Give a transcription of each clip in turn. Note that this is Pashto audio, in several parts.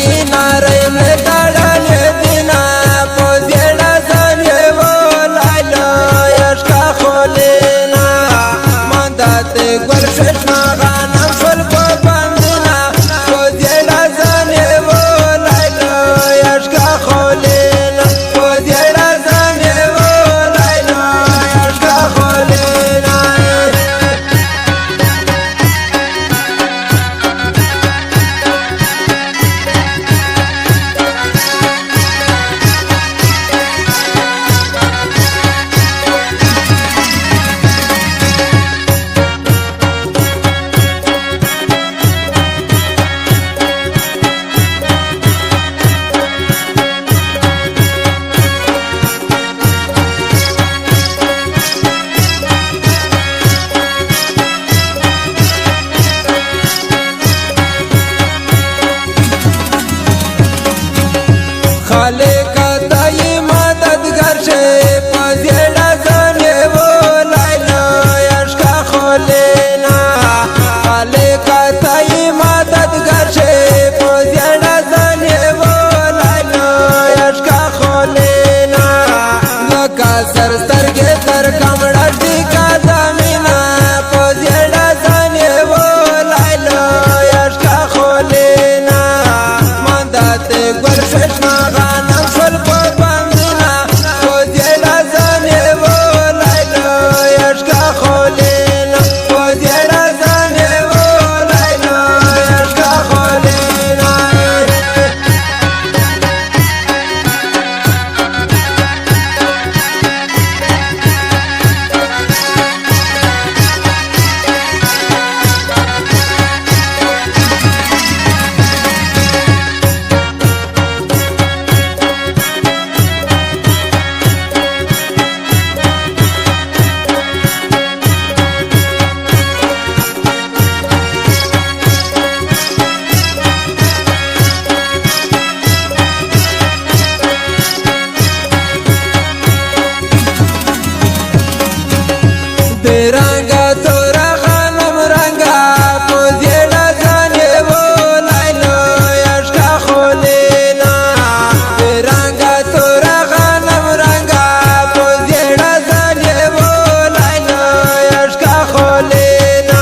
شي ناري مدارن دينا پوزيڑا زني ولايلو يشكا خولينا مندات گلشش مغانم شل ببندنا پوزيڑا زني ولايلو يشكا خولينا پوزيڑا زني ولايلو يشكا خولينا خالق تای مددگار شه پزیڑا زنی ولايلو يشكا خولينا خالق تای مددگار شه پزیڑا زنی ولايلو يشكا خولينا لکا سرسترگی تر کمڑا ٹیکا دمینا پزیڑا زنی ولايلو يشكا خولينا مندات گلشش مغانم شل ببندنا پوزيڑا زني ولايلو يشكا خولينا پوزيڑا زني ولايلو يشكا خولينا رنگا تورا غنم رنگا پوزيڑا زني ولايلو يشكا خولينا رنگا تورا غنم رنگا پوزيڑا زني ولايلو يشكا خولينا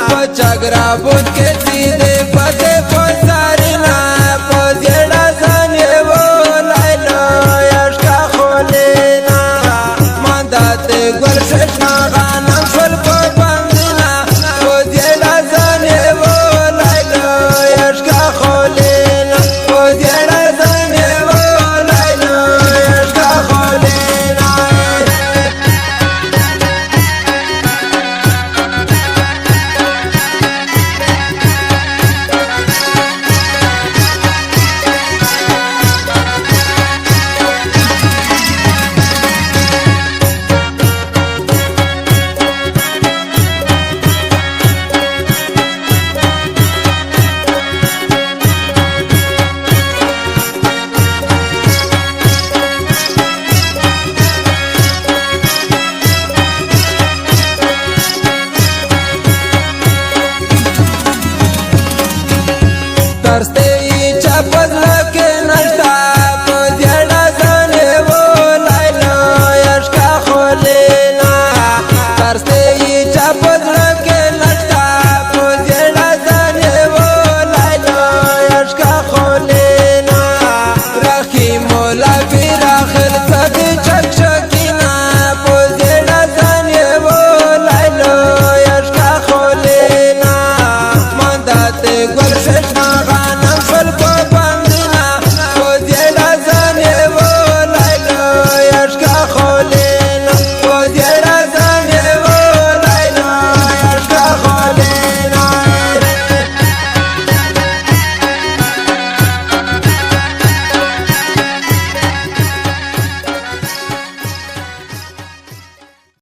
پچگرا بود کے سیدھے پتے پوزارنا پوزيڑا زني ولايلو يشكا خولينا مندات گلشش مغانم شل ببندنا پوزيڑا زني ولايلو يشكا خولينا پوزيڑا زني ولايلو يشكا خولينا तरसते ही चपज लगे